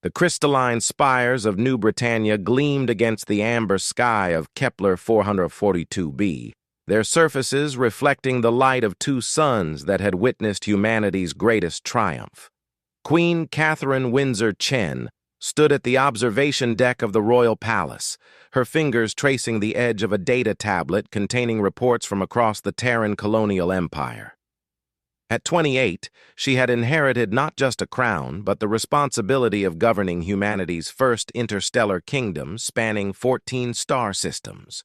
The crystalline spires of New Britannia gleamed against the amber sky of Kepler 442b, their surfaces reflecting the light of two suns that had witnessed humanity's greatest triumph. Queen Catherine Windsor-Chen stood at the observation deck of the royal palace, her fingers tracing the edge of a data tablet containing reports from across the Terran colonial empire. At 28, she had inherited not just a crown, but the responsibility of governing humanity's first interstellar kingdom spanning 14 star systems.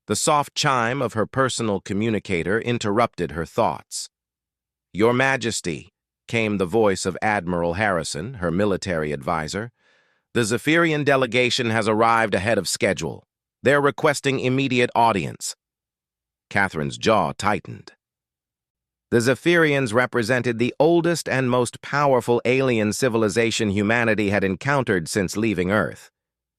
The soft chime of her personal communicator interrupted her thoughts. "Your Majesty," came the voice of Admiral Harrison, her military advisor. "The Zephyrian delegation has arrived ahead of schedule. They're requesting immediate audience." Catherine's jaw tightened. The Zephyrians represented the oldest and most powerful alien civilization humanity had encountered since leaving Earth.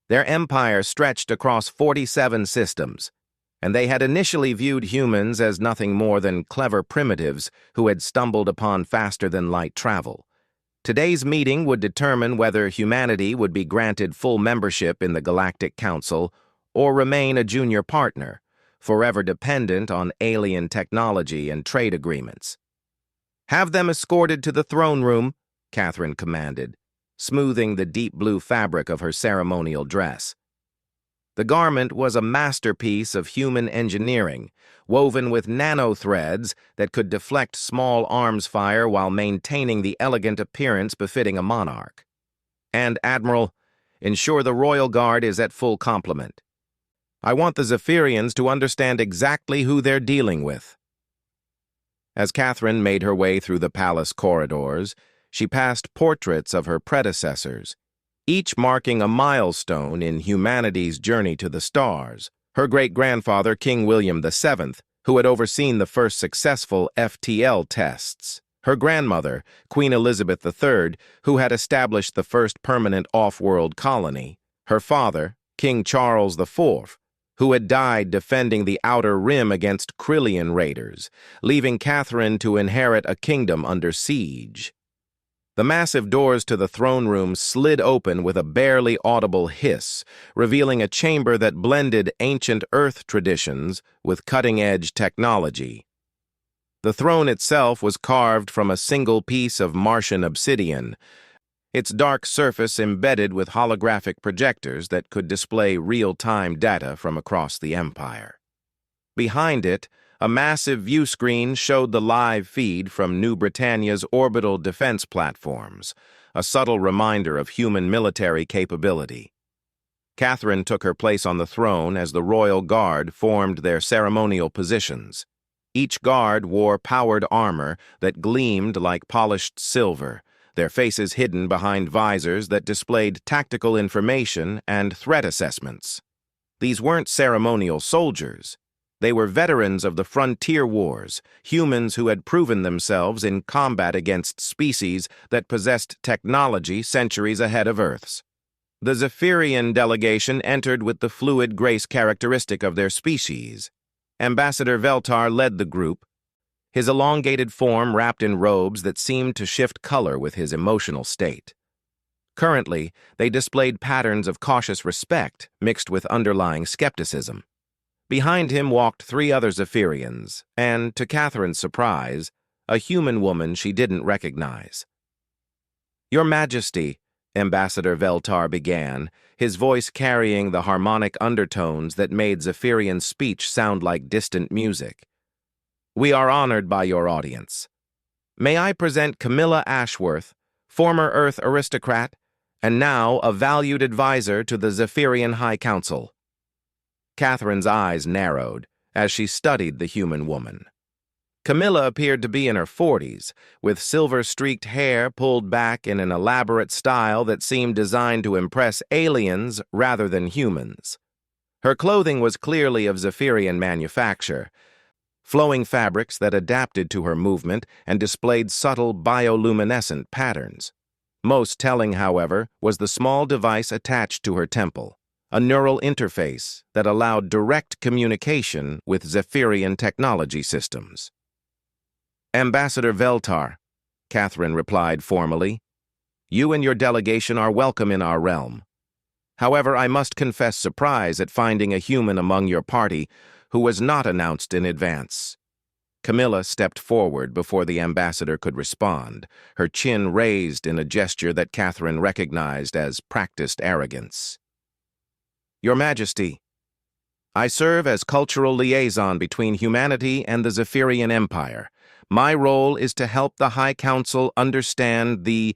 Their empire stretched across 47 systems, and they had initially viewed humans as nothing more than clever primitives who had stumbled upon faster-than-light travel. Today's meeting would determine whether humanity would be granted full membership in the Galactic Council or remain a junior partner, forever dependent on alien technology and trade agreements. "Have them escorted to the throne room," Catherine commanded, smoothing the deep blue fabric of her ceremonial dress. The garment was a masterpiece of human engineering, woven with nanothreads that could deflect small arms fire while maintaining the elegant appearance befitting a monarch. "And, Admiral, ensure the Royal Guard is at full complement. I want the Zephyrians to understand exactly who they're dealing with." As Catherine made her way through the palace corridors, she passed portraits of her predecessors, each marking a milestone in humanity's journey to the stars. Her great-grandfather, King William VII, who had overseen the first successful FTL tests. Her grandmother, Queen Elizabeth III, who had established the first permanent off-world colony. Her father, King Charles IV, who had died defending the Outer Rim against Krillian raiders, leaving Catherine to inherit a kingdom under siege. The massive doors to the throne room slid open with a barely audible hiss, revealing a chamber that blended ancient Earth traditions with cutting-edge technology. The throne itself was carved from a single piece of Martian obsidian, its dark surface embedded with holographic projectors that could display real-time data from across the Empire. Behind it, a massive view screen showed the live feed from New Britannia's orbital defense platforms, a subtle reminder of human military capability. Catherine took her place on the throne as the Royal Guard formed their ceremonial positions. Each guard wore powered armor that gleamed like polished silver, their faces hidden behind visors that displayed tactical information and threat assessments. These weren't ceremonial soldiers. They were veterans of the frontier wars, humans who had proven themselves in combat against species that possessed technology centuries ahead of Earth's. The Zephyrian delegation entered with the fluid grace characteristic of their species. Ambassador Veltar led the group, his elongated form wrapped in robes that seemed to shift color with his emotional state. Currently, they displayed patterns of cautious respect mixed with underlying skepticism. Behind him walked 3 other Zephyrians, and, to Catherine's surprise, a human woman she didn't recognize. "Your Majesty," Ambassador Veltar began, his voice carrying the harmonic undertones that made Zephyrian speech sound like distant music. "We are honored by your audience. May I present Camilla Ashworth, former Earth aristocrat, and now a valued advisor to the Zephyrian High Council." Catherine's eyes narrowed as she studied the human woman. Camilla appeared to be in her 40s, with silver-streaked hair pulled back in an elaborate style that seemed designed to impress aliens rather than humans. Her clothing was clearly of Zephyrian manufacture, flowing fabrics that adapted to her movement and displayed subtle bioluminescent patterns. Most telling, however, was the small device attached to her temple, a neural interface that allowed direct communication with Zephyrian technology systems. "Ambassador Veltar," Catherine replied formally. You and your delegation are welcome in our realm. However, I must confess surprise at finding a human among your party who was not announced in advance." Camilla stepped forward before the ambassador could respond, her chin raised in a gesture that Catherine recognized as practiced arrogance. "Your Majesty, I serve as cultural liaison between humanity and the Zephyrian Empire. My role is to help the High Council understand the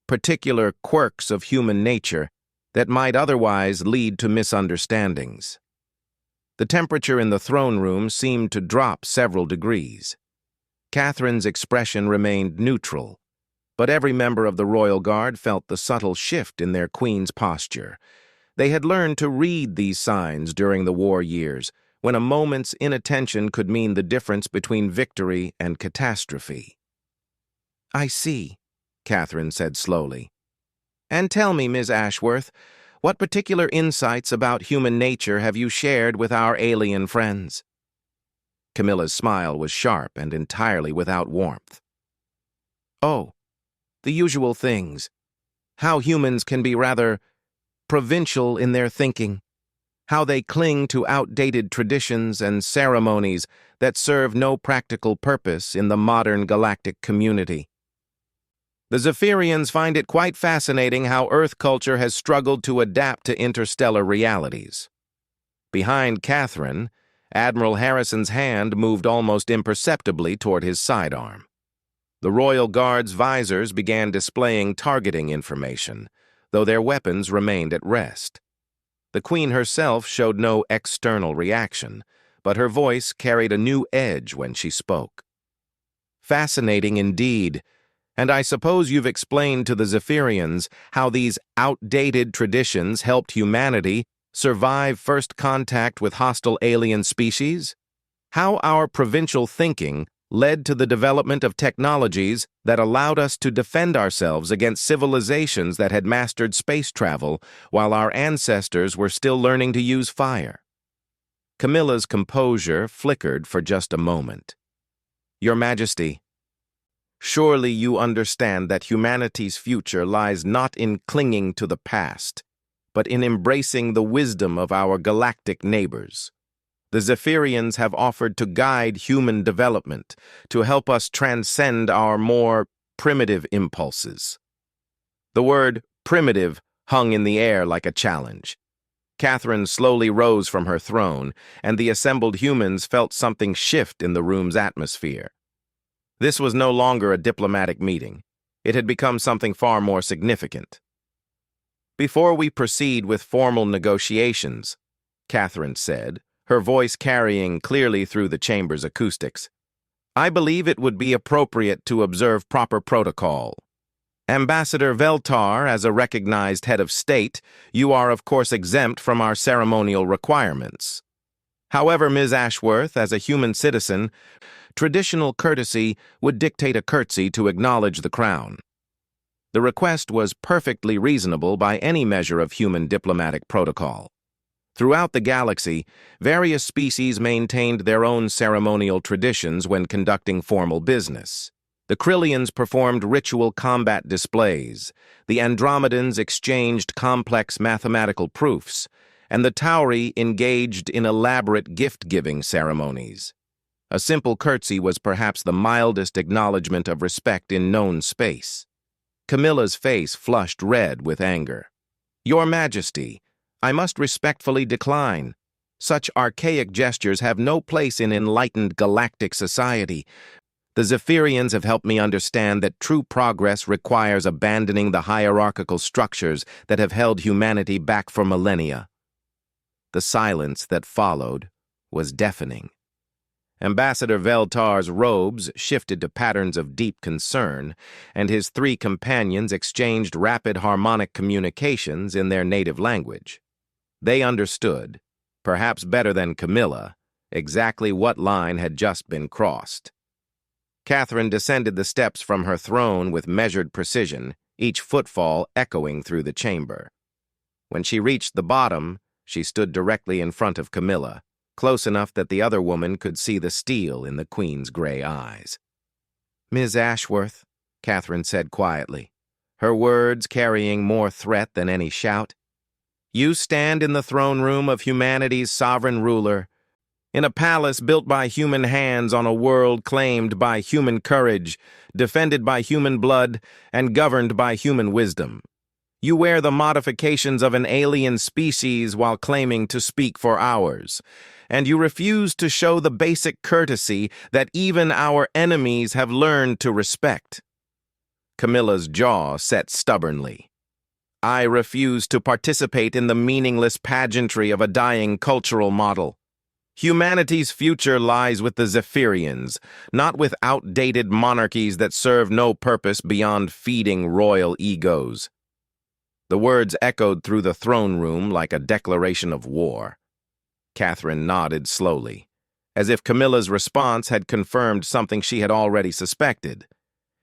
particular quirks of human nature that might otherwise lead to misunderstandings." The temperature in the throne room seemed to drop several degrees. Catherine's expression remained neutral, but every member of the royal guard felt the subtle shift in their queen's posture. They had learned to read these signs during the war years, when a moment's inattention could mean the difference between victory and catastrophe. "I see," Catherine said slowly. "And tell me, Ms. Ashworth, what particular insights about human nature have you shared with our alien friends?" Camilla's smile was sharp and entirely without warmth. "Oh, the usual things. How humans can be rather provincial in their thinking. How they cling to outdated traditions and ceremonies that serve no practical purpose in the modern galactic community. The Zephyrians find it quite fascinating how Earth culture has struggled to adapt to interstellar realities." Behind Catherine, Admiral Harrison's hand moved almost imperceptibly toward his sidearm. The Royal Guard's visors began displaying targeting information, though their weapons remained at rest. The Queen herself showed no external reaction, but her voice carried a new edge when she spoke. "Fascinating indeed. And I suppose you've explained to the Zephyrians how these outdated traditions helped humanity survive first contact with hostile alien species? How our provincial thinking led to the development of technologies that allowed us to defend ourselves against civilizations that had mastered space travel while our ancestors were still learning to use fire?" Camilla's composure flickered for just a moment. "Your Majesty, surely you understand that humanity's future lies not in clinging to the past, but in embracing the wisdom of our galactic neighbors. The Zephyrians have offered to guide human development, to help us transcend our more primitive impulses." The word primitive hung in the air like a challenge. Catherine slowly rose from her throne, and the assembled humans felt something shift in the room's atmosphere. This was no longer a diplomatic meeting. It had become something far more significant. "Before we proceed with formal negotiations," Catherine said, her voice carrying clearly through the chamber's acoustics, "I believe it would be appropriate to observe proper protocol. Ambassador Veltar, as a recognized head of state, you are of course exempt from our ceremonial requirements. However, Ms. Ashworth, as a human citizen, traditional courtesy would dictate a curtsey to acknowledge the crown." The request was perfectly reasonable by any measure of human diplomatic protocol. Throughout the galaxy, various species maintained their own ceremonial traditions when conducting formal business. The Krillians performed ritual combat displays, the Andromedans exchanged complex mathematical proofs, and the Tauri engaged in elaborate gift-giving ceremonies. A simple curtsey was perhaps the mildest acknowledgement of respect in known space. Camilla's face flushed red with anger. "Your Majesty, I must respectfully decline. Such archaic gestures have no place in enlightened galactic society. The Zephyrians have helped me understand that true progress requires abandoning the hierarchical structures that have held humanity back for millennia." The silence that followed was deafening. Ambassador Veltar's robes shifted to patterns of deep concern, and his three companions exchanged rapid harmonic communications in their native language. They understood, perhaps better than Camilla, exactly what line had just been crossed. Catherine descended the steps from her throne with measured precision, each footfall echoing through the chamber. When she reached the bottom, she stood directly in front of Camilla, close enough that the other woman could see the steel in the Queen's gray eyes. "Ms. Ashworth," Catherine said quietly, her words carrying more threat than any shout. You stand in the throne room of humanity's sovereign ruler, in a palace built by human hands on a world claimed by human courage, defended by human blood, and governed by human wisdom. You wear the modifications of an alien species while claiming to speak for ours, and you refuse to show the basic courtesy that even our enemies have learned to respect. Camilla's jaw set stubbornly. I refuse to participate in the meaningless pageantry of a dying cultural model. Humanity's future lies with the Zephyrians, not with outdated monarchies that serve no purpose beyond feeding royal egos. The words echoed through the throne room like a declaration of war. Catherine nodded slowly, as if Camilla's response had confirmed something she had already suspected.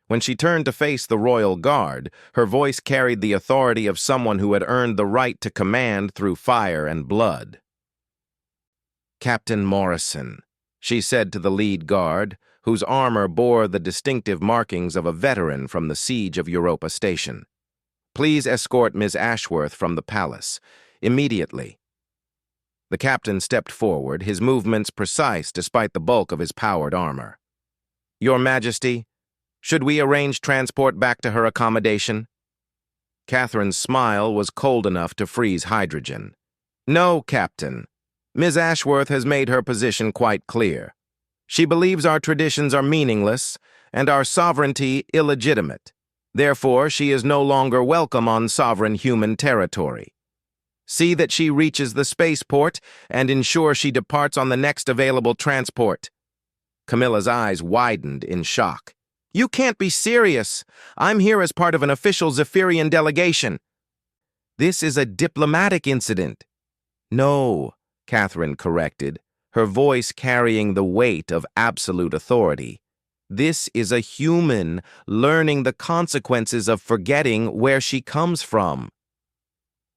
When she turned to face the royal guard, her voice carried the authority of someone who had earned the right to command through fire and blood. "Captain Morrison," she said to the lead guard, whose armor bore the distinctive markings of a veteran from the siege of Europa Station. "Please escort Ms. Ashworth from the palace, immediately." The captain stepped forward, his movements precise despite the bulk of his powered armor. "Your Majesty, should we arrange transport back to her accommodation?" Catherine's smile was cold enough to freeze hydrogen. "No, Captain. Ms. Ashworth has made her position quite clear. She believes our traditions are meaningless and our sovereignty illegitimate. Therefore, she is no longer welcome on sovereign human territory. See that she reaches the spaceport and ensure she departs on the next available transport." Camilla's eyes widened in shock. "You can't be serious. I'm here as part of an official Zephyrian delegation." "This is a diplomatic incident." "No," Catherine corrected, her voice carrying the weight of absolute authority. "This is a human learning the consequences of forgetting where she comes from."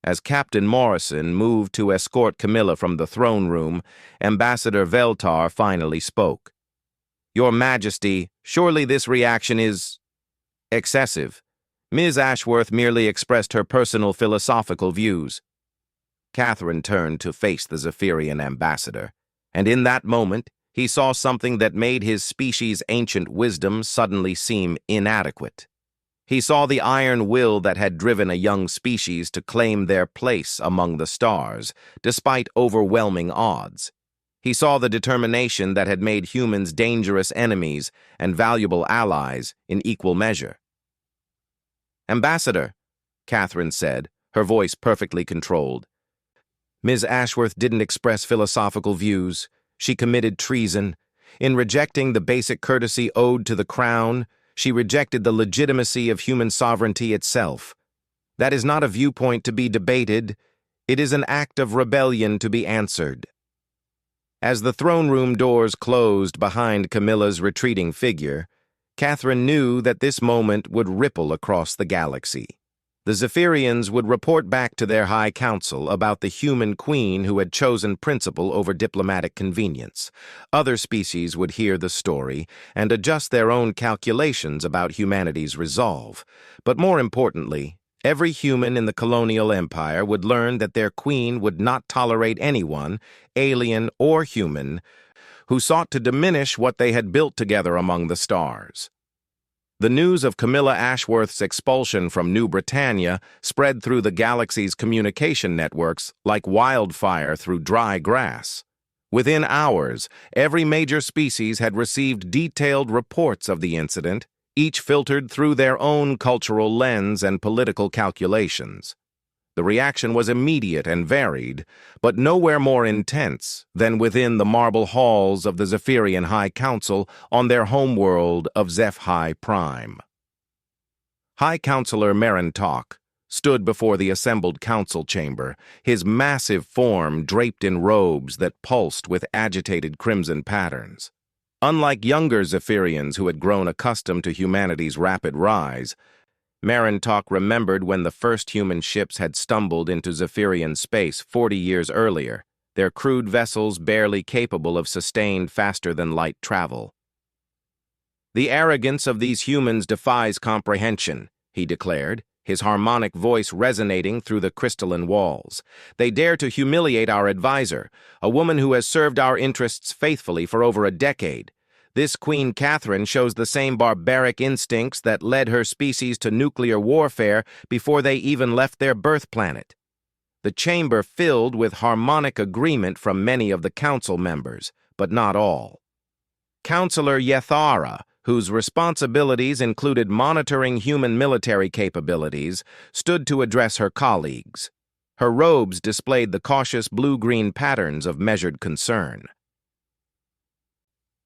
As Captain Morrison moved to escort Camilla from the throne room, Ambassador Veltar finally spoke. "Your Majesty, surely this reaction is excessive. Ms. Ashworth merely expressed her personal philosophical views." Catherine turned to face the Zephyrian ambassador, and in that moment, he saw something that made his species' ancient wisdom suddenly seem inadequate. He saw the iron will that had driven a young species to claim their place among the stars, despite overwhelming odds. He saw the determination that had made humans dangerous enemies and valuable allies in equal measure. "Ambassador," Catherine said, her voice perfectly controlled, "Ms. Ashworth didn't express philosophical views. She committed treason. In rejecting the basic courtesy owed to the crown, she rejected the legitimacy of human sovereignty itself. That is not a viewpoint to be debated. It is an act of rebellion to be answered." As the throne room doors closed behind Camilla's retreating figure, Catherine knew that this moment would ripple across the galaxy. The Zephyrians would report back to their High Council about the human queen who had chosen principle over diplomatic convenience. Other species would hear the story and adjust their own calculations about humanity's resolve. But more importantly, every human in the colonial empire would learn that their queen would not tolerate anyone, alien or human, who sought to diminish what they had built together among the stars. The news of Camilla Ashworth's expulsion from New Britannia spread through the galaxy's communication networks like wildfire through dry grass. Within hours, every major species had received detailed reports of the incident, each filtered through their own cultural lens and political calculations. The reaction was immediate and varied, but nowhere more intense than within the marble halls of the Zephyrian High Council on their homeworld of Zeph-High Prime. High Counselor Marentalk stood before the assembled council chamber, his massive form draped in robes that pulsed with agitated crimson patterns. Unlike younger Zephyrians who had grown accustomed to humanity's rapid rise, Marentalk remembered when the first human ships had stumbled into Zephyrian space 40 years earlier, their crude vessels barely capable of sustained faster-than-light travel. "The arrogance of these humans defies comprehension," he declared, his harmonic voice resonating through the crystalline walls. They dare to humiliate our advisor, a woman who has served our interests faithfully for over a decade. This Queen Catherine shows the same barbaric instincts that led her species to nuclear warfare before they even left their birth planet. The chamber filled with harmonic agreement from many of the council members, but not all. Counselor Yethara, whose responsibilities included monitoring human military capabilities, stood to address her colleagues. Her robes displayed the cautious blue-green patterns of measured concern.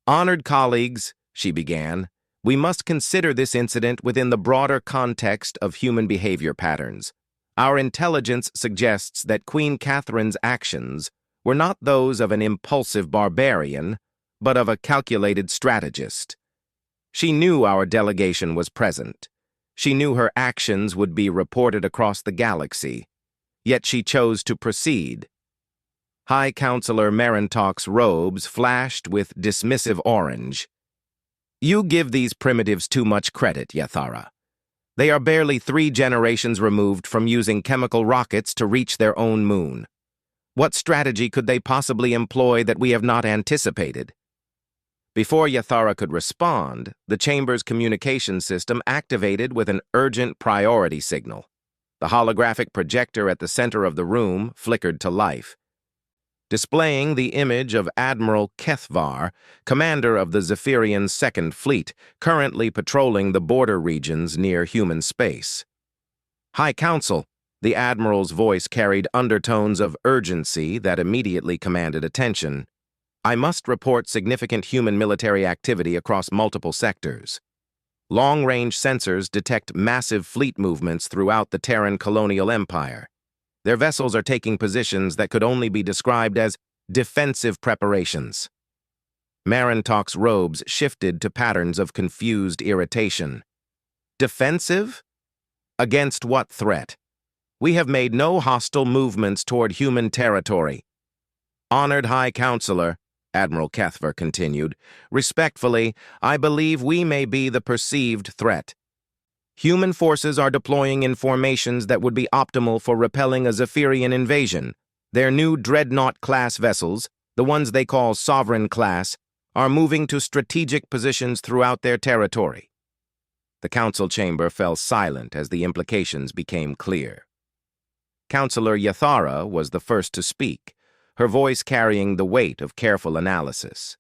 "Honored colleagues," she began, "we must consider this incident within the broader context of human behavior patterns. Our intelligence suggests that Queen Catherine's actions were not those of an impulsive barbarian, but of a calculated strategist. She knew our delegation was present. She knew her actions would be reported across the galaxy. Yet she chose to proceed." High Counselor Marantok's robes flashed with dismissive orange. "You give these primitives too much credit, Yethara. They are barely 3 generations removed from using chemical rockets to reach their own moon. What strategy could they possibly employ that we have not anticipated?" Before Yethara could respond, the chamber's communication system activated with an urgent priority signal. The holographic projector at the center of the room flickered to life, displaying the image of Admiral Kethvar, commander of the Zephyrian Second Fleet, currently patrolling the border regions near human space. "High Council," the Admiral's voice carried undertones of urgency that immediately commanded attention. "I must report significant human military activity across multiple sectors. Long-range sensors detect massive fleet movements throughout the Terran colonial empire. Their vessels are taking positions that could only be described as defensive preparations." Marantok's robes shifted to patterns of confused irritation. "Defensive? Against what threat? We have made no hostile movements toward human territory." "Honored High Counselor," Admiral Kethvar continued, "respectfully, I believe we may be the perceived threat. Human forces are deploying in formations that would be optimal for repelling a Zephyrian invasion. Their new Dreadnought-class vessels, the ones they call Sovereign class, are moving to strategic positions throughout their territory." The council chamber fell silent as the implications became clear. Counselor Yethara was the first to speak, her voice carrying the weight of careful analysis.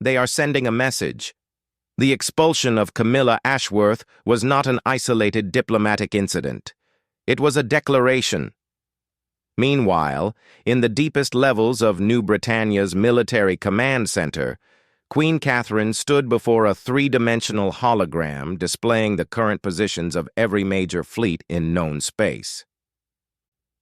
"They are sending a message. The expulsion of Camilla Ashworth was not an isolated diplomatic incident. It was a declaration. Meanwhile, in the deepest levels of New Britannia's military command center, Queen Catherine stood before a 3-dimensional hologram displaying the current positions of every major fleet in known space.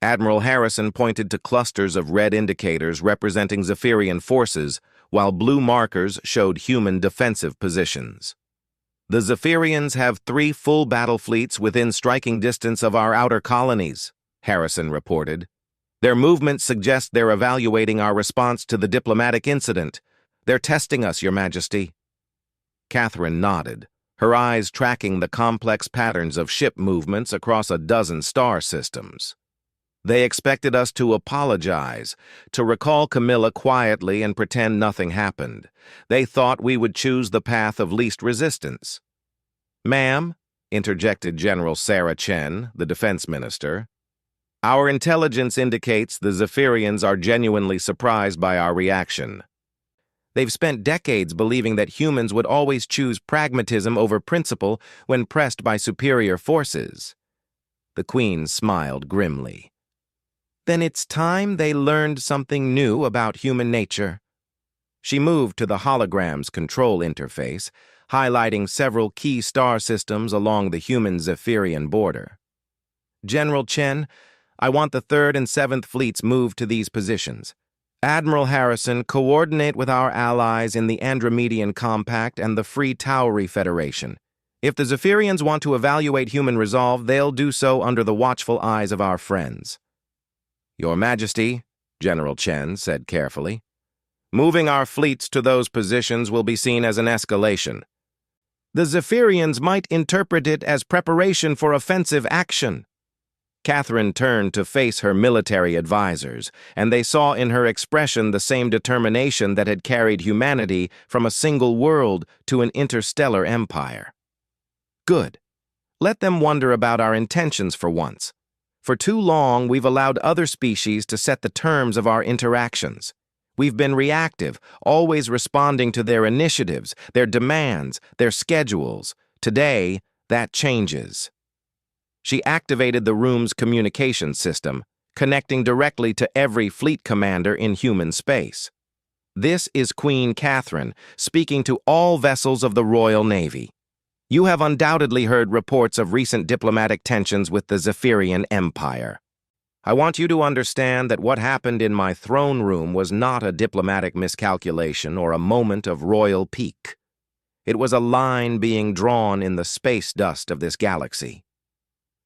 Admiral Harrison pointed to clusters of red indicators representing Zephyrian forces, while blue markers showed human defensive positions. "The Zephyrians have 3 full battle fleets within striking distance of our outer colonies," Harrison reported. "Their movements suggest they're evaluating our response to the diplomatic incident. They're testing us, Your Majesty." Catherine nodded, her eyes tracking the complex patterns of ship movements across a dozen star systems. "They expected us to apologize, to recall Camilla quietly and pretend nothing happened. They thought we would choose the path of least resistance." "Ma'am," interjected General Sarah Chen, the defense minister, "our intelligence indicates the Zephyrians are genuinely surprised by our reaction. They've spent decades believing that humans would always choose pragmatism over principle when pressed by superior forces." The Queen smiled grimly. "Then it's time they learned something new about human nature." She moved to the hologram's control interface, highlighting several key star systems along the human Zephyrian border. "General Chen, I want the 3rd and 7th Fleets moved to these positions. Admiral Harrison, coordinate with our allies in the Andromedian Compact and the Free Tauri Federation. If the Zephyrians want to evaluate human resolve, they'll do so under the watchful eyes of our friends." "Your Majesty," General Chen said carefully, "moving our fleets to those positions will be seen as an escalation. The Zephyrians might interpret it as preparation for offensive action. Catherine turned to face her military advisors, and they saw in her expression the same determination that had carried humanity from a single world to an interstellar empire. Good. Let them wonder about our intentions for once. For too long, we've allowed other species to set the terms of our interactions. We've been reactive, always responding to their initiatives, their demands, their schedules. Today, that changes. She activated the room's communication system, connecting directly to every fleet commander in human space. This is Queen Catherine, speaking to all vessels of the Royal Navy. You have undoubtedly heard reports of recent diplomatic tensions with the Zephyrian Empire. I want you to understand that what happened in my throne room was not a diplomatic miscalculation or a moment of royal pique. It was a line being drawn in the space dust of this galaxy.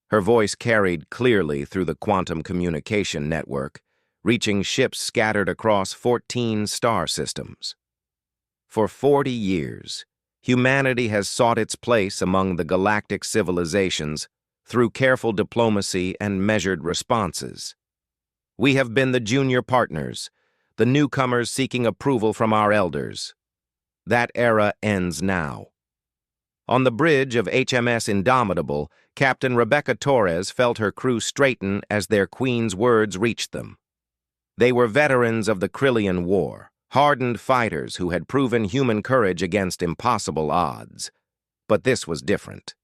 Her voice carried clearly through the quantum communication network, reaching ships scattered across 14 star systems. For 40 years, humanity has sought its place among the galactic civilizations through careful diplomacy and measured responses. We have been the junior partners, the newcomers seeking approval from our elders. That era ends now. On the bridge of HMS Indomitable, Captain Rebecca Torres felt her crew straighten as their queen's words reached them. They were veterans of the Krillian War, hardened fighters who had proven human courage against impossible odds. But this was different.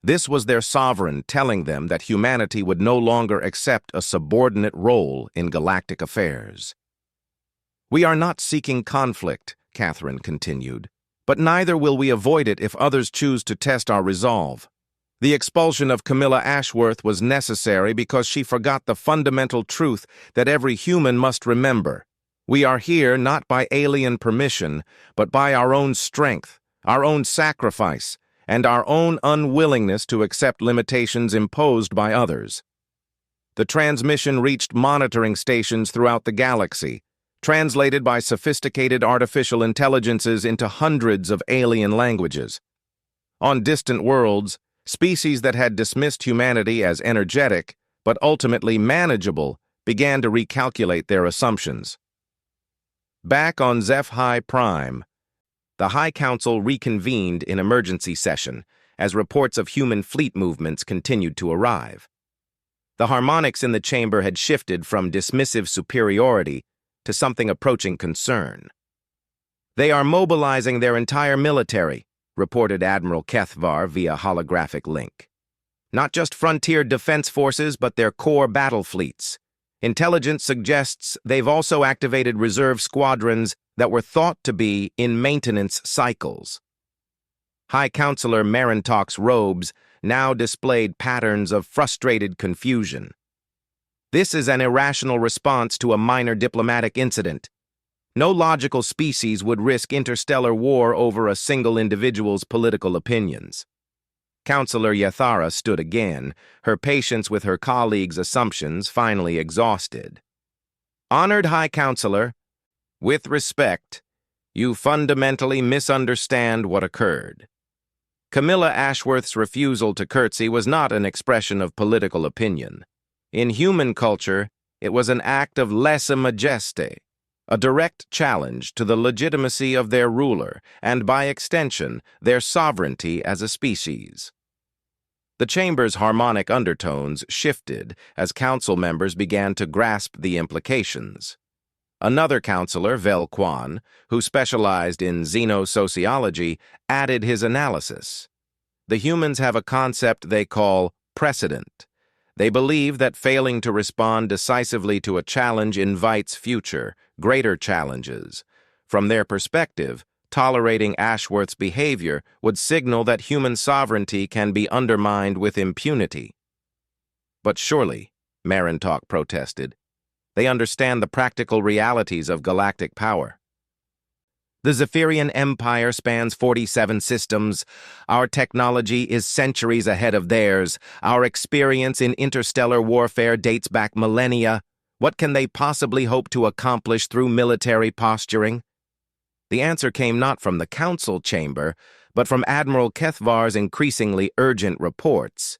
This was their sovereign telling them that humanity would no longer accept a subordinate role in galactic affairs. We are not seeking conflict, Catherine continued, but neither will we avoid it if others choose to test our resolve. The expulsion of Camilla Ashworth was necessary because she forgot the fundamental truth that every human must remember. We are here not by alien permission, but by our own strength, our own sacrifice, and our own unwillingness to accept limitations imposed by others. The transmission reached monitoring stations throughout the galaxy, translated by sophisticated artificial intelligences into hundreds of alien languages. On distant worlds, species that had dismissed humanity as energetic, but ultimately manageable, began to recalculate their assumptions. Back on Zeph High Prime, the High Council reconvened in emergency session as reports of human fleet movements continued to arrive. The harmonics in the chamber had shifted from dismissive superiority to something approaching concern. They are mobilizing their entire military, reported Admiral Kethvar via holographic link. Not just frontier defense forces, but their core battle fleets. Intelligence suggests they've also activated reserve squadrons that were thought to be in maintenance cycles. High Counselor Marantok's robes now displayed patterns of frustrated confusion. This is an irrational response to a minor diplomatic incident. No logical species would risk interstellar war over a single individual's political opinions. Counselor Yathara stood again, her patience with her colleagues' assumptions finally exhausted. Honored High Counselor, with respect, you fundamentally misunderstand what occurred. Camilla Ashworth's refusal to curtsy was not an expression of political opinion. In human culture, it was an act of lèse-majesté, a direct challenge to the legitimacy of their ruler and, by extension, their sovereignty as a species. The chamber's harmonic undertones shifted as council members began to grasp the implications. Another counselor, Vel Quan, who specialized in xenosociology, added his analysis. The humans have a concept they call precedent. They believe that failing to respond decisively to a challenge invites future, greater challenges. From their perspective, tolerating Ashworth's behavior would signal that human sovereignty can be undermined with impunity. But surely, Marantok protested, they understand the practical realities of galactic power. The Zephyrian Empire spans 47 systems. Our technology is centuries ahead of theirs. Our experience in interstellar warfare dates back millennia. What can they possibly hope to accomplish through military posturing? The answer came not from the council chamber, but from Admiral Kethvar's increasingly urgent reports.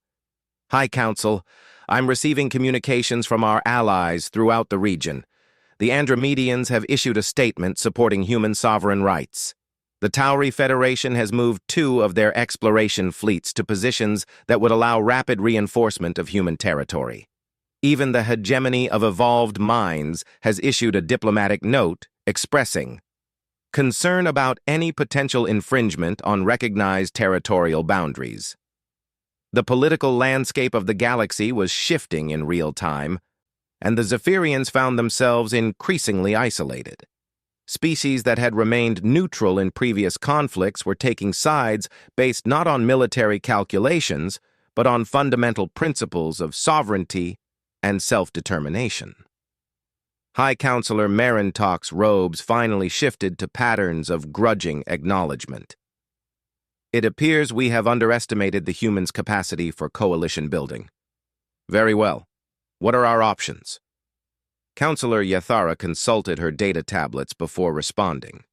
High Council, I'm receiving communications from our allies throughout the region. The Andromedians have issued a statement supporting human sovereign rights. The Tauri Federation has moved 2 of their exploration fleets to positions that would allow rapid reinforcement of human territory. Even the hegemony of evolved minds has issued a diplomatic note expressing concern about any potential infringement on recognized territorial boundaries. The political landscape of the galaxy was shifting in real time, and the Zephyrians found themselves increasingly isolated. Species that had remained neutral in previous conflicts were taking sides based not on military calculations, but on fundamental principles of sovereignty and self-determination. High Counselor Marintok's robes finally shifted to patterns of grudging acknowledgement. It appears we have underestimated the humans' capacity for coalition building. Very well. What are our options? Counselor Yathara consulted her data tablets before responding.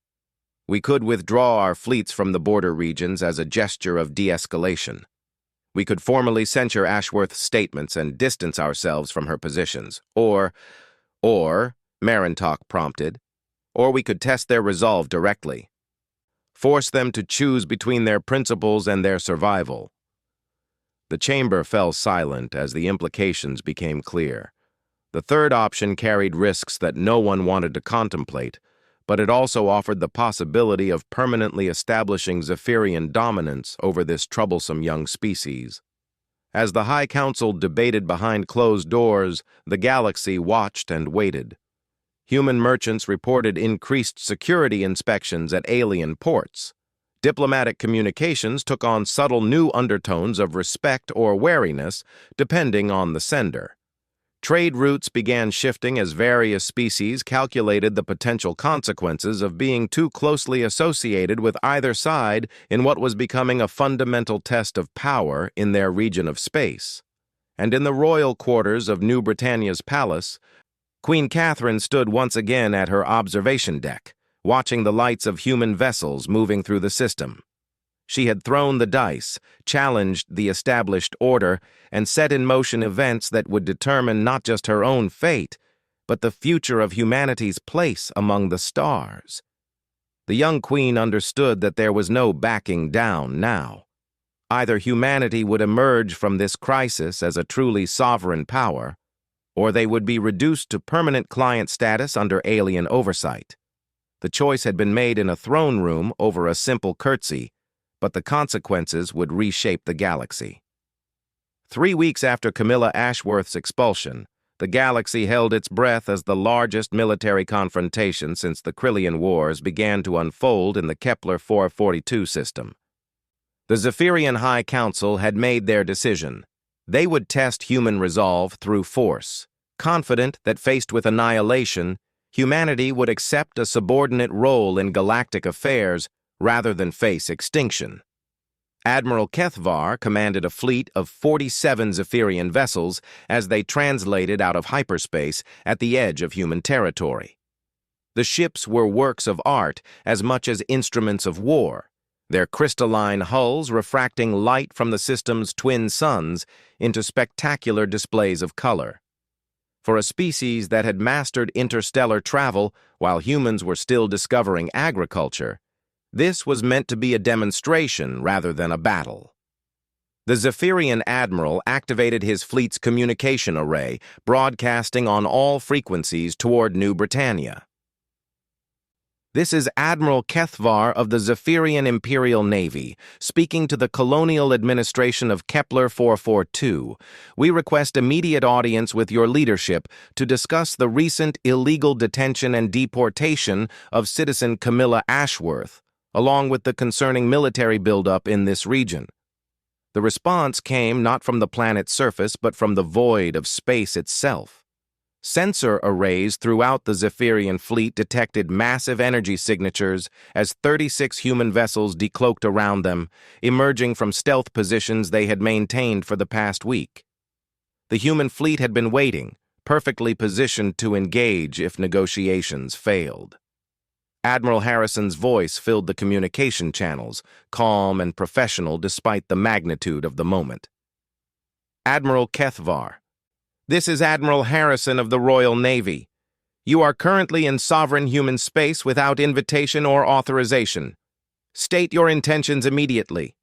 We could withdraw our fleets from the border regions as a gesture of de-escalation. We could formally censure Ashworth's statements and distance ourselves from her positions. Or, Marintok prompted, or we could test their resolve directly. Force them to choose between their principles and their survival. The chamber fell silent as the implications became clear. The third option carried risks that no one wanted to contemplate, but it also offered the possibility of permanently establishing Zephyrian dominance over this troublesome young species. As the High Council debated behind closed doors, the galaxy watched and waited. Human merchants reported increased security inspections at alien ports. Diplomatic communications took on subtle new undertones of respect or wariness, depending on the sender. Trade routes began shifting as various species calculated the potential consequences of being too closely associated with either side in what was becoming a fundamental test of power in their region of space. And in the royal quarters of New Britannia's palace, Queen Catherine stood once again at her observation deck, watching the lights of human vessels moving through the system. She had thrown the dice, challenged the established order, and set in motion events that would determine not just her own fate, but the future of humanity's place among the stars. The young queen understood that there was no backing down now. Either humanity would emerge from this crisis as a truly sovereign power, or they would be reduced to permanent client status under alien oversight. The choice had been made in a throne room over a simple curtsey, but the consequences would reshape the galaxy. 3 weeks after Camilla Ashworth's expulsion, the galaxy held its breath as the largest military confrontation since the Krillian Wars began to unfold in the Kepler 442 system. The Zephyrian High Council had made their decision. They would test human resolve through force, confident that faced with annihilation, humanity would accept a subordinate role in galactic affairs rather than face extinction. Admiral Kethvar commanded a fleet of 47 Zephyrian vessels as they translated out of hyperspace at the edge of human territory. The ships were works of art as much as instruments of war, their crystalline hulls refracting light from the system's twin suns into spectacular displays of color. For a species that had mastered interstellar travel while humans were still discovering agriculture, this was meant to be a demonstration rather than a battle. The Zephyrian admiral activated his fleet's communication array, broadcasting on all frequencies toward New Britannia. This is Admiral Kethvar of the Zephyrian Imperial Navy, speaking to the Colonial Administration of Kepler 442. We request immediate audience with your leadership to discuss the recent illegal detention and deportation of citizen Camilla Ashworth, along with the concerning military buildup in this region. The response came not from the planet's surface, but from the void of space itself. Sensor arrays throughout the Zephyrian fleet detected massive energy signatures as 36 human vessels decloaked around them, emerging from stealth positions they had maintained for the past week. The human fleet had been waiting, perfectly positioned to engage if negotiations failed. Admiral Harrison's voice filled the communication channels, calm and professional despite the magnitude of the moment. Admiral Kethvar, this is Admiral Harrison of the Royal Navy. You are currently in sovereign human space without invitation or authorization. State your intentions immediately.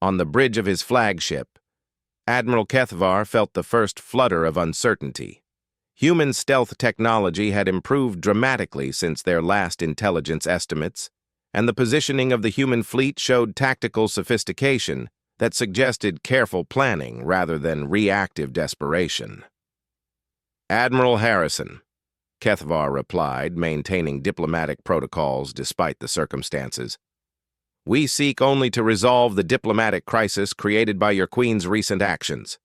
On the bridge of his flagship, Admiral Kethvar felt the first flutter of uncertainty. Human stealth technology had improved dramatically since their last intelligence estimates, and the positioning of the human fleet showed tactical sophistication that suggested careful planning rather than reactive desperation. Admiral Harrison, Kethvar replied, maintaining diplomatic protocols despite the circumstances. We seek only to resolve the diplomatic crisis created by your Queen's recent actions.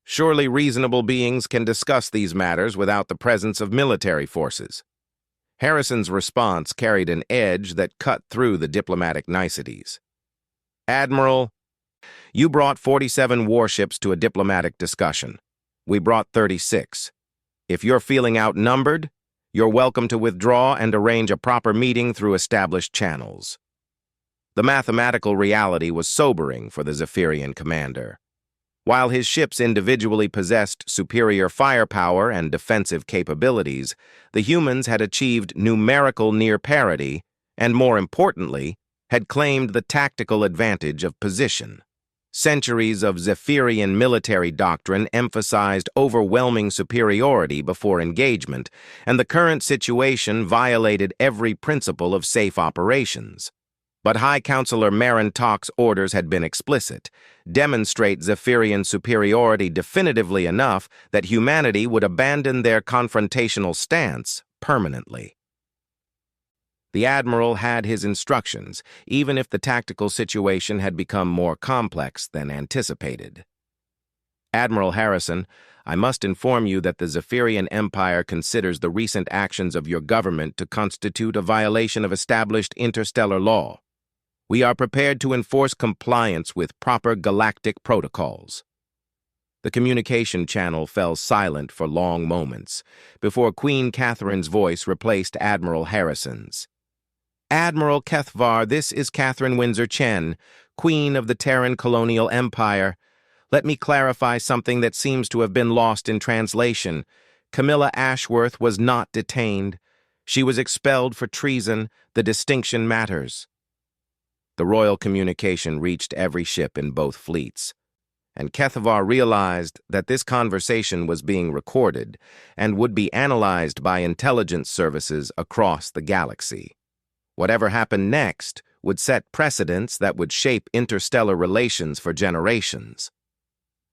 Surely reasonable beings can discuss these matters without the presence of military forces. Harrison's response carried an edge that cut through the diplomatic niceties. Admiral, you brought 47 warships to a diplomatic discussion. We brought 36. If you're feeling outnumbered, you're welcome to withdraw and arrange a proper meeting through established channels. The mathematical reality was sobering for the Zephyrian commander. While his ships individually possessed superior firepower and defensive capabilities, the humans had achieved numerical near parity and, more importantly, had claimed the tactical advantage of position. Centuries of Zephyrian military doctrine emphasized overwhelming superiority before engagement, and the current situation violated every principle of safe operations. But High Counselor Marantok's orders had been explicit: demonstrate Zephyrian superiority definitively enough that humanity would abandon their confrontational stance permanently. The Admiral had his instructions, even if the tactical situation had become more complex than anticipated. Admiral Harrison, I must inform you that the Zephyrian Empire considers the recent actions of your government to constitute a violation of established interstellar law. We are prepared to enforce compliance with proper galactic protocols. The communication channel fell silent for long moments before Queen Catherine's voice replaced Admiral Harrison's. Admiral Kethvar, this is Catherine Windsor-Chen, Queen of the Terran Colonial Empire. Let me clarify something that seems to have been lost in translation. Camilla Ashworth was not detained. She was expelled for treason. The distinction matters. The royal communication reached every ship in both fleets, and Kethvar realized that this conversation was being recorded and would be analyzed by intelligence services across the galaxy. Whatever happened next would set precedents that would shape interstellar relations for generations.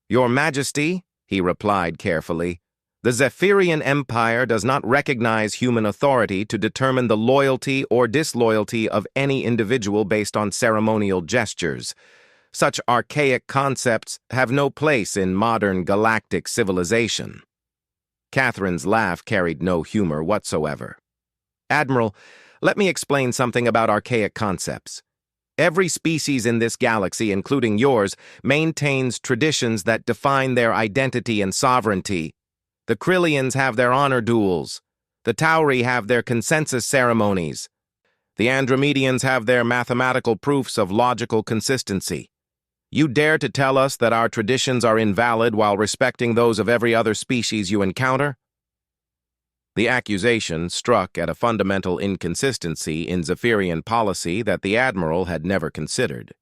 Your Majesty, he replied carefully, the Zephyrian Empire does not recognize human authority to determine the loyalty or disloyalty of any individual based on ceremonial gestures. Such archaic concepts have no place in modern galactic civilization. Catherine's laugh carried no humor whatsoever. Admiral, let me explain something about archaic concepts. Every species in this galaxy, including yours, maintains traditions that define their identity and sovereignty. The Krillians have their honor duels. The Tauri have their consensus ceremonies. The Andromedians have their mathematical proofs of logical consistency. You dare to tell us that our traditions are invalid while respecting those of every other species you encounter? The accusation struck at a fundamental inconsistency in Zephyrian policy that the Admiral had never considered.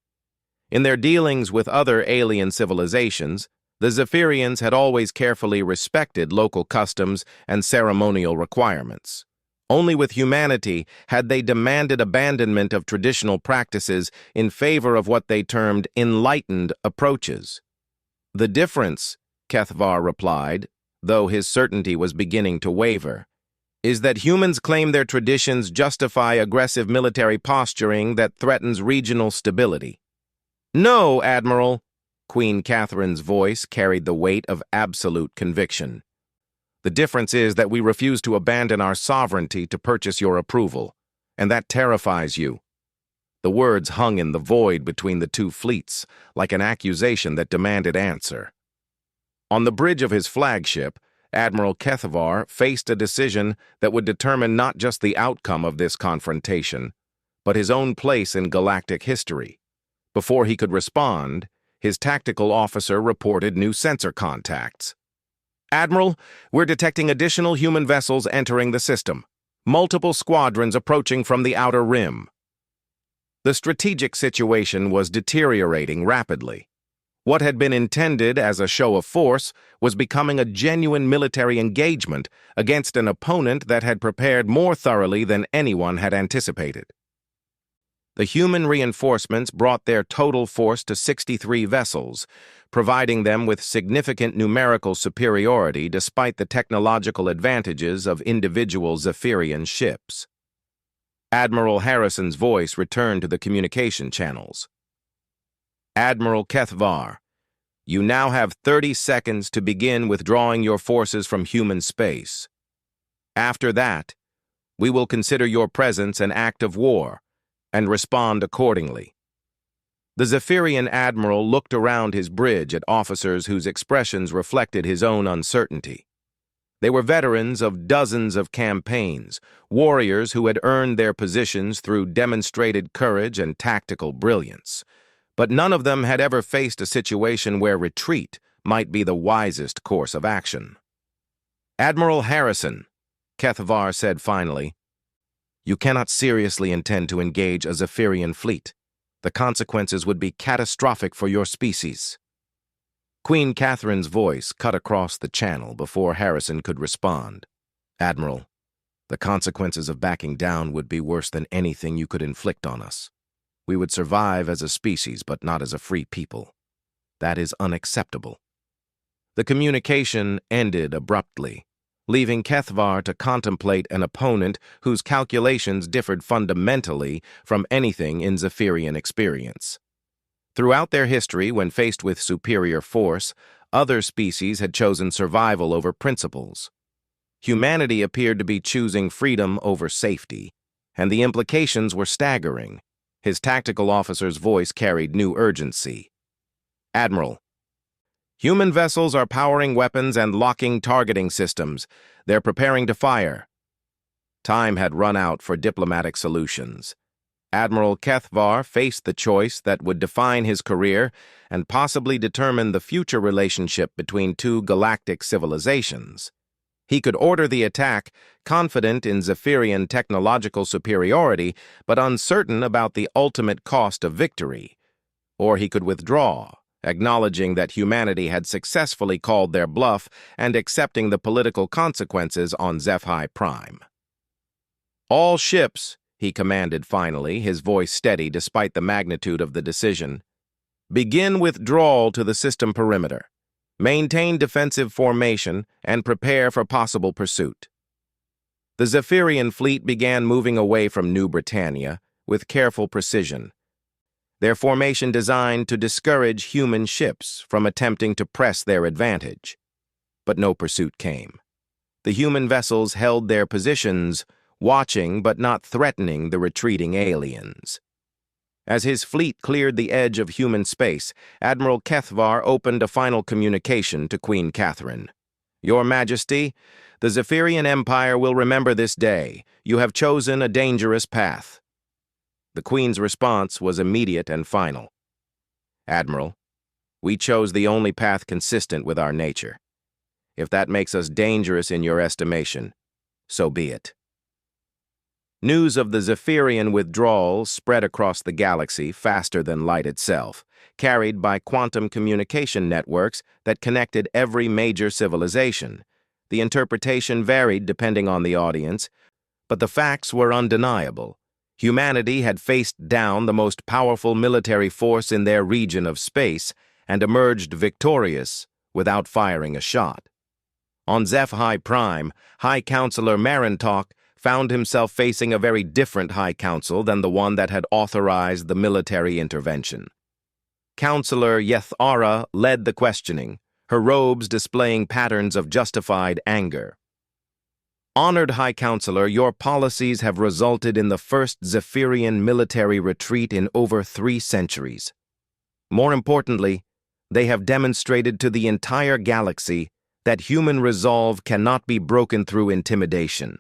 In their dealings with other alien civilizations, the Zephyrians had always carefully respected local customs and ceremonial requirements. Only with humanity had they demanded abandonment of traditional practices in favor of what they termed enlightened approaches. The difference, Kethvar replied, though his certainty was beginning to waver, is that humans claim their traditions justify aggressive military posturing that threatens regional stability. No, Admiral, Queen Catherine's voice carried the weight of absolute conviction. The difference is that we refuse to abandon our sovereignty to purchase your approval, and that terrifies you. The words hung in the void between the two fleets, like an accusation that demanded answer. On the bridge of his flagship, Admiral Kethavar faced a decision that would determine not just the outcome of this confrontation, but his own place in galactic history. Before he could respond, his tactical officer reported new sensor contacts. "Admiral, we're detecting additional human vessels entering the system. Multiple squadrons approaching from the outer rim." The strategic situation was deteriorating rapidly. What had been intended as a show of force was becoming a genuine military engagement against an opponent that had prepared more thoroughly than anyone had anticipated. The human reinforcements brought their total force to 63 vessels, providing them with significant numerical superiority despite the technological advantages of individual Zephyrian ships. Admiral Harrison's voice returned to the communication channels. "Admiral Kethavar, you now have 30 seconds to begin withdrawing your forces from human space. After that, we will consider your presence an act of war and respond accordingly." The Zephyrian admiral looked around his bridge at officers whose expressions reflected his own uncertainty. They were veterans of dozens of campaigns, warriors who had earned their positions through demonstrated courage and tactical brilliance. But none of them had ever faced a situation where retreat might be the wisest course of action. "Admiral Harrison," Kethavar said finally, "you cannot seriously intend to engage a Zephyrian fleet. The consequences would be catastrophic for your species." Queen Catherine's voice cut across the channel before Harrison could respond. "Admiral, the consequences of backing down would be worse than anything you could inflict on us. We would survive as a species, but not as a free people. That is unacceptable." The communication ended abruptly, leaving Kethavar to contemplate an opponent whose calculations differed fundamentally from anything in Zephyrian experience. Throughout their history, when faced with superior force, other species had chosen survival over principles. Humanity appeared to be choosing freedom over safety, and the implications were staggering. His tactical officer's voice carried new urgency. "Admiral, human vessels are powering weapons and locking targeting systems. They're preparing to fire." Time had run out for diplomatic solutions. Admiral Kethavar faced the choice that would define his career and possibly determine the future relationship between two galactic civilizations. He could order the attack, confident in Zephyrian technological superiority, but uncertain about the ultimate cost of victory. Or he could withdraw, acknowledging that humanity had successfully called their bluff and accepting the political consequences on Zephi Prime. "All ships," he commanded finally, his voice steady despite the magnitude of the decision, "begin withdrawal to the system perimeter. Maintain defensive formation and prepare for possible pursuit." The Zephyrian fleet began moving away from New Britannia with careful precision, their formation designed to discourage human ships from attempting to press their advantage. But no pursuit came. The human vessels held their positions, watching but not threatening the retreating aliens. As his fleet cleared the edge of human space, Admiral Kethavar opened a final communication to Queen Catherine. "Your Majesty, the Zephyrian Empire will remember this day. You have chosen a dangerous path." The Queen's response was immediate and final. "Admiral, we chose the only path consistent with our nature. If that makes us dangerous in your estimation, so be it." News of the Zephyrian withdrawal spread across the galaxy faster than light itself, carried by quantum communication networks that connected every major civilization. The interpretation varied depending on the audience, but the facts were undeniable. Humanity had faced down the most powerful military force in their region of space and emerged victorious without firing a shot. On Zephi Prime, High Counselor Marintok found himself facing a very different High Council than the one that had authorized the military intervention. Counselor Yethara led the questioning, her robes displaying patterns of justified anger. "Honored High Counselor, your policies have resulted in the first Zephyrian military retreat in over 3 centuries. More importantly, they have demonstrated to the entire galaxy that human resolve cannot be broken through intimidation.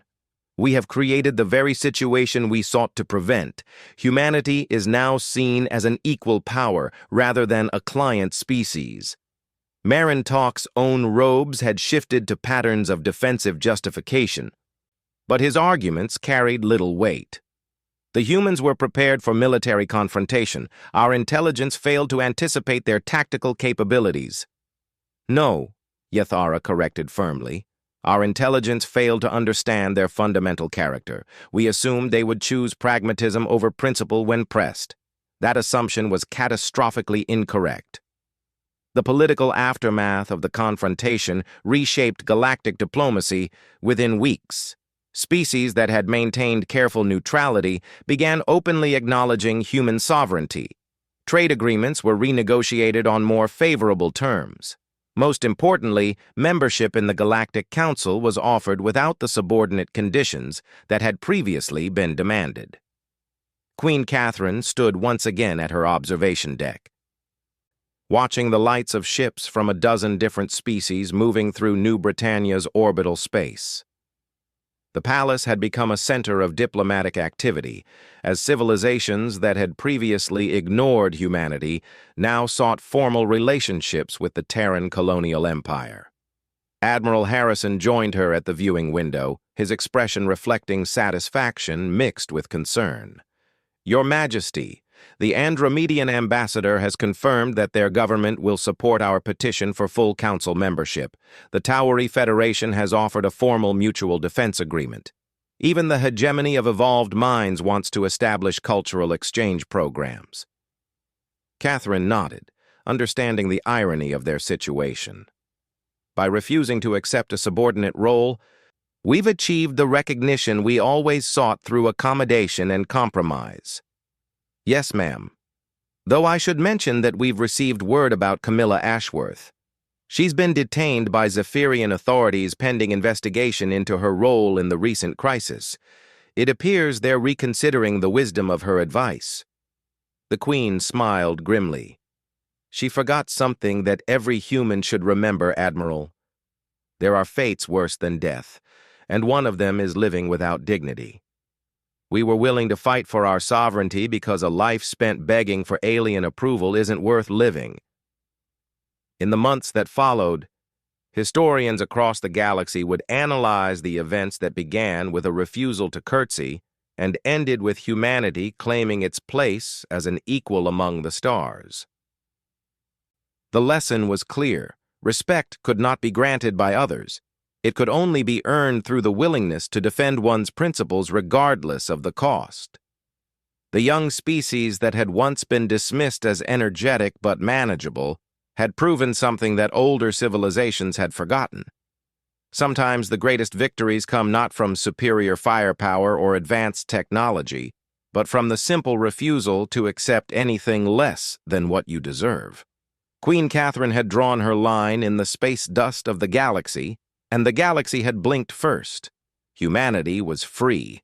We have created the very situation we sought to prevent. Humanity is now seen as an equal power rather than a client species. Marintalk's own robes had shifted to patterns of defensive justification, but his arguments carried little weight. The humans were prepared for military confrontation. Our intelligence failed to anticipate their tactical capabilities. No, Yathara corrected firmly. Our intelligence failed to understand their fundamental character. We assumed they would choose pragmatism over principle when pressed. That assumption was catastrophically incorrect. The political aftermath of the confrontation reshaped galactic diplomacy within weeks. Species that had maintained careful neutrality began openly acknowledging human sovereignty. Trade agreements were renegotiated on more favorable terms. Most importantly, membership in the Galactic Council was offered without the subordinate conditions that had previously been demanded. Queen Catherine stood once again at her observation deck, watching the lights of ships from a dozen different species moving through New Britannia's orbital space. The palace had become a center of diplomatic activity, as civilizations that had previously ignored humanity now sought formal relationships with the Terran colonial empire. Admiral Harrison joined her at the viewing window, his expression reflecting satisfaction mixed with concern. "Your Majesty, the Andromedian ambassador has confirmed that their government will support our petition for full council membership. The Towery Federation has offered a formal mutual defense agreement. Even the hegemony of evolved minds wants to establish cultural exchange programs." Catherine nodded, understanding the irony of their situation. By refusing to accept a subordinate role, we've achieved the recognition we always sought through accommodation and compromise. "Yes, ma'am. Though I should mention that we've received word about Camilla Ashworth. She's been detained by Zephyrian authorities pending investigation into her role in the recent crisis. It appears they're reconsidering the wisdom of her advice." The Queen smiled grimly. "She forgot something that every human should remember, Admiral. There are fates worse than death, and one of them is living without dignity. We were willing to fight for our sovereignty because a life spent begging for alien approval isn't worth living." In the months that followed, historians across the galaxy would analyze the events that began with a refusal to curtsy and ended with humanity claiming its place as an equal among the stars. The lesson was clear. Respect could not be granted by others. It could only be earned through the willingness to defend one's principles regardless of the cost. The young species that had once been dismissed as energetic but manageable had proven something that older civilizations had forgotten. Sometimes the greatest victories come not from superior firepower or advanced technology, but from the simple refusal to accept anything less than what you deserve. Queen Catherine had drawn her line in the space dust of the galaxy, and the galaxy had blinked first. Humanity was free,